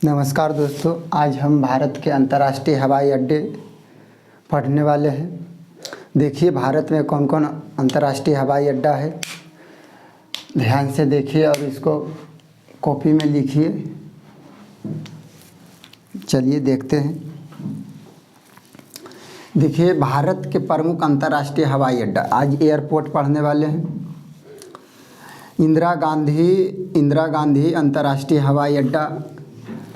नमस्कार दोस्तों, आज हम भारत के अंतर्राष्ट्रीय हवाई अड्डे पढ़ने वाले हैं। देखिए भारत में कौन कौन अंतर्राष्ट्रीय हवाई अड्डा है, ध्यान से देखिए और इसको कॉपी में लिखिए। चलिए देखते हैं। देखिए भारत के प्रमुख अंतर्राष्ट्रीय हवाई अड्डा, आज एयरपोर्ट पढ़ने वाले हैं। इंदिरा गांधी अंतर्राष्ट्रीय हवाई अड्डा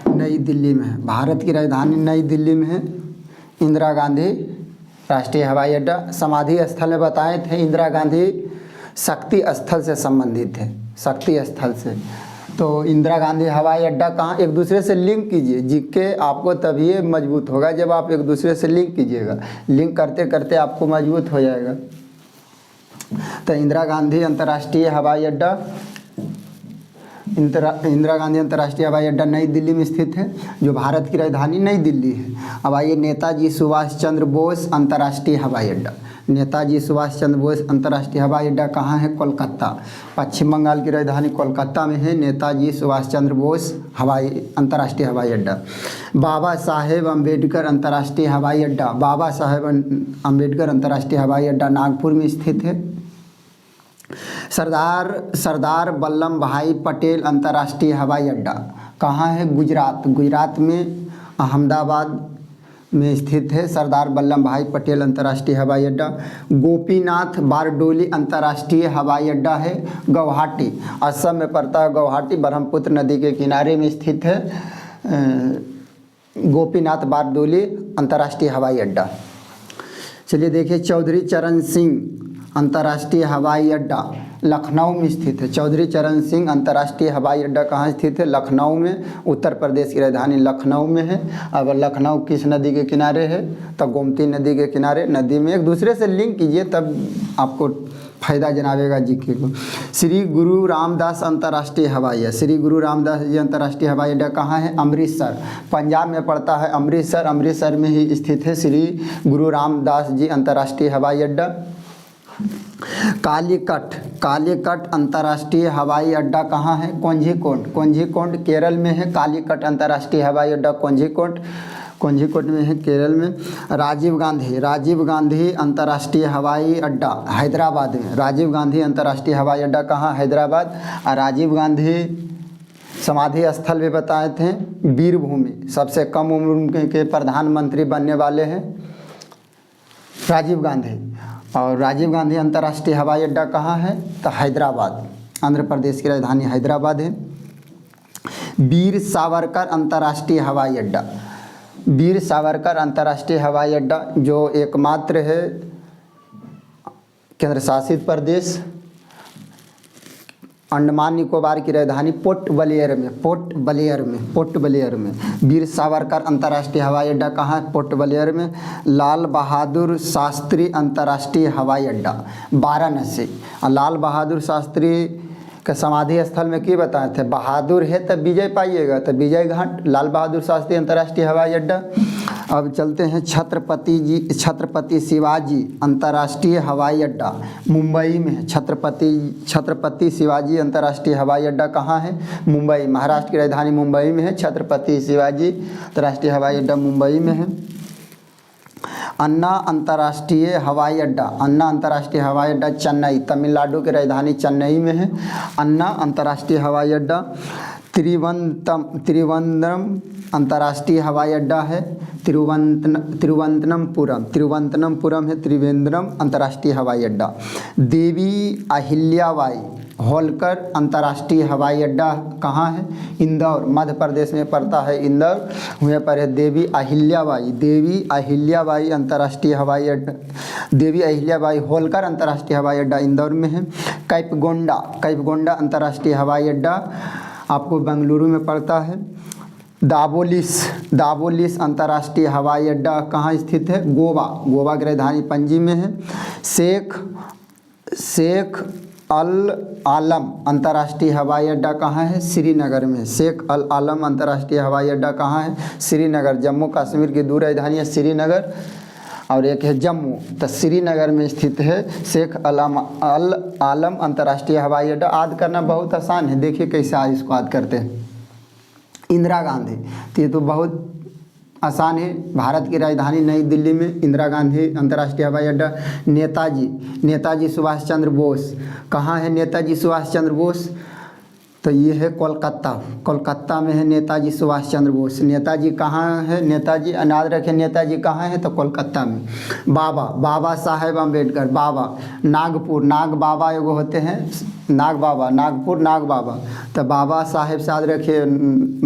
नई दिल्ली में है। भारत की राजधानी नई दिल्ली में है इंदिरा गांधी राष्ट्रीय हवाई अड्डा। समाधि स्थल में बताए थे, इंदिरा गांधी शक्ति स्थल से संबंधित है, शक्ति स्थल से। तो इंदिरा गांधी हवाई अड्डा कहाँ, एक दूसरे से लिंक कीजिए, जिसके आपको तभी मजबूत होगा जब आप एक दूसरे से लिंक कीजिएगा। लिंक करते करते आपको मजबूत हो जाएगा। तो इंदिरा गांधी अंतर्राष्ट्रीय हवाई अड्डा, इंदिरा गांधी अंतर्राष्ट्रीय हवाई अड्डा नई दिल्ली में स्थित है, जो भारत की राजधानी नई दिल्ली है। अब आइए नेताजी सुभाष चंद्र बोस अंतर्राष्ट्रीय हवाई अड्डा। नेताजी सुभाष चंद्र बोस अंतर्राष्ट्रीय हवाई अड्डा कहाँ है? कोलकाता, पश्चिम बंगाल की राजधानी कोलकाता में है नेताजी सुभाष चंद्र बोस अंतर्राष्ट्रीय हवाई अड्डा। बाबा साहेब अम्बेडकर अंतर्राष्ट्रीय हवाई अड्डा, बाबा साहेब अम्बेडकर अंतर्राष्ट्रीय हवाई अड्डा नागपुर में स्थित है। सरदार वल्लभ भाई पटेल अंतर्राष्ट्रीय हवाई अड्डा कहाँ है? गुजरात में अहमदाबाद में स्थित है सरदार वल्लभ भाई पटेल अंतर्राष्ट्रीय हवाई अड्डा। गोपीनाथ बारडोली अंतर्राष्ट्रीय हवाई अड्डा है गुवाहाटी, असम में पड़ता है गुवाहाटी, ब्रह्मपुत्र नदी के किनारे में स्थित है गोपीनाथ बारडोली अंतर्राष्ट्रीय हवाई अड्डा। चलिए देखिए चौधरी चरण सिंह अंतर्राष्ट्रीय हवाई अड्डा लखनऊ में स्थित है। चौधरी चरण सिंह अंतर्राष्ट्रीय हवाई अड्डा कहाँ स्थित है? लखनऊ में, उत्तर प्रदेश की राजधानी लखनऊ में है। अब लखनऊ किस नदी के किनारे है? तो गोमती नदी के किनारे। नदी में एक दूसरे से लिंक कीजिए तब आपको फायदा जनावेगा जीके को। श्री गुरु रामदास अंतर्राष्ट्रीय हवाई अड्डा, श्री गुरु रामदास जी अंतर्राष्ट्रीय हवाई अड्डा कहाँ है? अमृतसर, पंजाब में पड़ता है अमृतसर में ही स्थित है श्री गुरु रामदास जी अंतर्राष्ट्रीय हवाई अड्डा। कालीकट अंतर्राष्ट्रीय हवाई अड्डा कहाँ है? कोझिकोड केरल में है। कालीकट अंतर्राष्ट्रीय हवाई अड्डा कोझिकोड में है, केरल में। राजीव गांधी अंतर्राष्ट्रीय हवाई अड्डा हैदराबाद में। राजीव गांधी अंतर्राष्ट्रीय हवाई अड्डा कहाँ? हैदराबाद। और राजीव गांधी समाधि स्थल भी बताए थे वीरभूमि, सबसे कम उम्र के प्रधानमंत्री बनने वाले हैं राजीव गांधी। और राजीव गांधी अंतर्राष्ट्रीय हवाई अड्डा कहाँ है? तो हैदराबाद, आंध्र प्रदेश की राजधानी हैदराबाद है। वीर सावरकर अंतर्राष्ट्रीय हवाई अड्डा, वीर सावरकर अंतर्राष्ट्रीय हवाई अड्डा जो एकमात्र है केंद्र शासित प्रदेश अंडमान निकोबार की राजधानी पोर्ट ब्लेयर में। वीर सावरकर अंतर्राष्ट्रीय हवाई अड्डा कहाँ है? पोर्ट ब्लेयर में। लाल बहादुर शास्त्री अंतर्राष्ट्रीय हवाई अड्डा वाराणसी। लाल बहादुर शास्त्री का समाधि स्थल में क्या बताए थे? बहादुर है तब विजय पाइएगा, तो विजय घाट, लाल बहादुर शास्त्री अंतर्राष्ट्रीय हवाई अड्डा। अब चलते हैं छत्रपति शिवाजी अंतर्राष्ट्रीय हवाई अड्डा मुंबई में है। छत्रपति शिवाजी अंतर्राष्ट्रीय हवाई अड्डा कहाँ है? मुंबई, महाराष्ट्र की राजधानी मुंबई में है। छत्रपति शिवाजी अंतर्राष्ट्रीय हवाई अड्डा मुंबई में है। अन्ना अंतर्राष्ट्रीय हवाई अड्डा चेन्नई, तमिलनाडु की राजधानी चेन्नई में है। अन्ना अंतर्राष्ट्रीय हवाई अड्डा। त्रिवंद्रम अंतर्राष्ट्रीय हवाई अड्डा है तिरुवनंतपुरम है त्रिवेंद्रम अंतर्राष्ट्रीय हवाई अड्डा। देवी अहिल्याबाई होलकर अंतर्राष्ट्रीय हवाई अड्डा कहाँ है? इंदौर, मध्य प्रदेश में पड़ता है इंदौर, वहाँ पर है देवी अहिल्याबाई अंतर्राष्ट्रीय हवाई अड्डा। देवी अहिल्याबाई होलकर अंतर्राष्ट्रीय हवाई अड्डा इंदौर में है। कैपगोंडा अंतर्राष्ट्रीय हवाई अड्डा आपको बेंगलुरु में पड़ता है। दावोलिस अंतर्राष्ट्रीय हवाई अड्डा कहाँ स्थित है? गोवा की राजधानी पणजी में है। शेख अल आलम अंतर्राष्ट्रीय हवाई अड्डा कहाँ है? श्रीनगर में। शेख अल आलम अंतर्राष्ट्रीय हवाई अड्डा कहाँ है? श्रीनगर, जम्मू कश्मीर की दूर राजधानी है श्रीनगर। और एक है जम्मू, तो श्रीनगर में स्थित है शेख अल आलम अंतर्राष्ट्रीय हवाई अड्डा। याद करना बहुत आसान है, देखिए कैसे आज इसको याद करते हैं। इंदिरा गांधी, तो ये तो बहुत आसान है। भारत की राजधानी नई दिल्ली में इंदिरा गांधी अंतर्राष्ट्रीय हवाई अड्डा। नेताजी सुभाष चंद्र बोस, कहाँ है नेताजी सुभाष चंद्र बोस? तो ये है कोलकाता में है नेताजी सुभाष चंद्र बोस। नेताजी कहाँ है? नेताजी याद रखें, नेताजी कहाँ है? तो कोलकाता में। बाबा साहेब अम्बेडकर, बाबा नागपुर, नाग बाबा एगो होते हैं, नाग बाबा, नागपुर नाग बाबा। तो बाबा साहेब से याद रखिए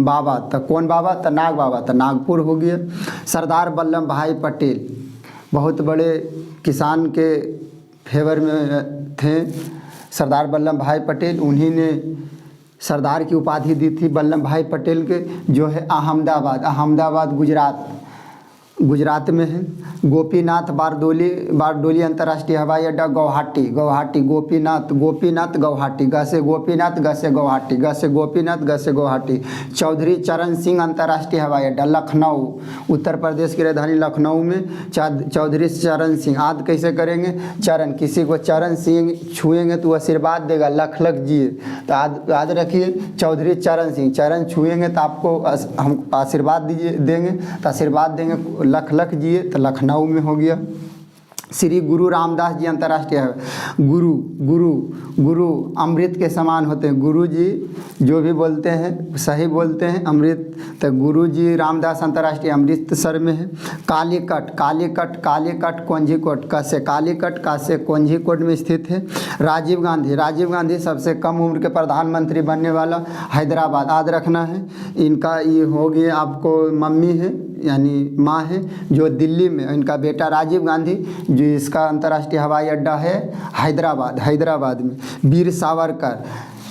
बाबा, तो कौन बाबा? तो नाग बाबा, तो नागपुर हो गया। सरदार वल्लभ भाई पटेल बहुत बड़े किसान के फेवर में थे। सरदार वल्लभ भाई पटेल, उन्हीं ने सरदार की उपाधि दी थी वल्लभ भाई पटेल के, जो है अहमदाबाद गुजरात में है। गोपीनाथ बारडोली अंतर्राष्ट्रीय हवाई अड्डा गुवाहाटी, गोपीनाथ गुवाहाटी, ग से गोपीनाथ, ग से गुवाहाटी, ग से गुवाहाटी। चौधरी चरण सिंह अंतर्राष्ट्रीय हवाई अड्डा लखनऊ, उत्तर प्रदेश की राजधानी लखनऊ में चौधरी चरण सिंह। आद कैसे करेंगे? चरण, किसी को चरण सिंह छुएंगे तो आशीर्वाद देगा, लख जिए। तो याद रखिए चौधरी चरण सिंह, चरण छुएंगे तो आपको हम आशीर्वाद देंगे, तो आशीर्वाद देंगे लख जिए, तो लखनऊ में हो गया। श्री गुरु रामदास जी अंतर्राष्ट्रीय है। गुरु अमृत के समान होते हैं। गुरु जी जो भी बोलते हैं सही बोलते हैं, अमृत। तो गुरु जी रामदास अंतर्राष्ट्रीय अमृतसर में है। कालीकट कोंझीकोट, कैसे कालीकट कैसे कोंझीकोट में स्थित है। राजीव गांधी सबसे कम उम्र के प्रधानमंत्री बनने वाला, हैदराबाद। याद रखना है इनका, ये हो गया आपको मम्मी है यानी माँ है जो दिल्ली में, इनका बेटा राजीव गांधी जो इसका अंतर्राष्ट्रीय हवाई अड्डा है हैदराबाद में। वीर सावरकर,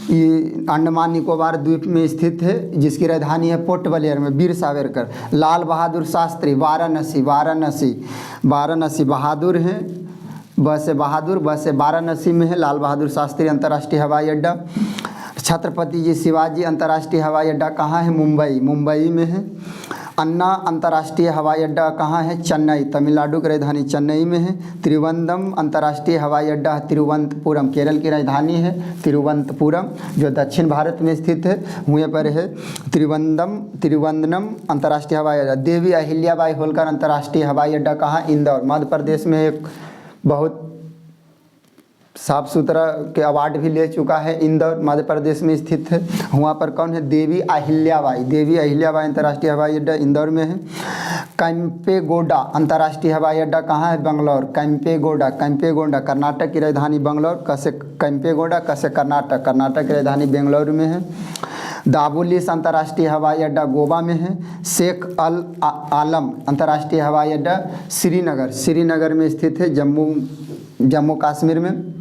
ये अंडमान निकोबार द्वीप में स्थित है, जिसकी राजधानी है पोर्ट ब्लेयर में। वीर सावरकर। लाल बहादुर शास्त्री वाराणसी बहादुर हैं, बस वाराणसी में है लाल बहादुर शास्त्री अंतर्राष्ट्रीय हवाई अड्डा। छत्रपति जी शिवाजी अंतर्राष्ट्रीय हवाई अड्डा कहाँ है? मुंबई में है। अन्ना अंतर्राष्ट्रीय हवाई अड्डा कहाँ है? चेन्नई, तमिलनाडु की राजधानी चेन्नई में है। त्रिवंदम अंतर्राष्ट्रीय हवाई अड्डा तिरुवनंतपुरम, केरल की राजधानी है तिरुवनंतपुरम, जो दक्षिण भारत में स्थित है, वहीं पर है तिरुवंदनम अंतर्राष्ट्रीय हवाई अड्डा। देवी अहिल्याबाई होलकर अंतर्राष्ट्रीय हवाई अड्डा कहाँ? इंदौर, मध्य प्रदेश में। एक बहुत साफ सुथरा के अवार्ड भी ले चुका है। इंदौर मध्य प्रदेश में स्थित है। वहाँ पर कौन है? देवी अहिल्याबाई अंतर्राष्ट्रीय हवाई अड्डा इंदौर में है। कैंपेगौड़ा अंतर्राष्ट्रीय हवाई अड्डा कहाँ है? बेंगलोर। कैंपेगौड़ा कर्नाटक की राजधानी बेंगलोर, कैसे कैंपेगौड़ा, कैसे कर्नाटक की राजधानी बेंगलोर में है। दाबोलिस अंतर्राष्ट्रीय हवाई अड्डा गोवा में है। शेख अल आलम अंतर्राष्ट्रीय हवाई अड्डा श्रीनगर में स्थित है, जम्मू कश्मीर में।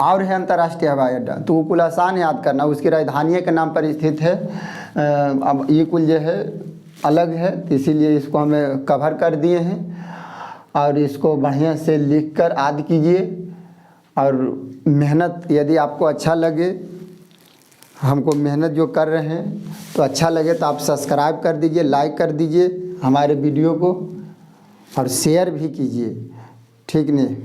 और है अंतर्राष्ट्रीय हवाई अड्डा, तो कुल आसान याद करना, उसकी राजधानी के नाम पर स्थित है। अब ये कुल जो है अलग है, तो इसीलिए इसको हमें कवर कर दिए हैं। और इसको बढ़िया से लिखकर याद कीजिए। और मेहनत, यदि आपको अच्छा लगे, हमको मेहनत जो कर रहे हैं तो अच्छा लगे तो आप सब्सक्राइब कर दीजिए, लाइक कर दीजिए हमारे वीडियो को, और शेयर भी कीजिए। ठीक नहीं?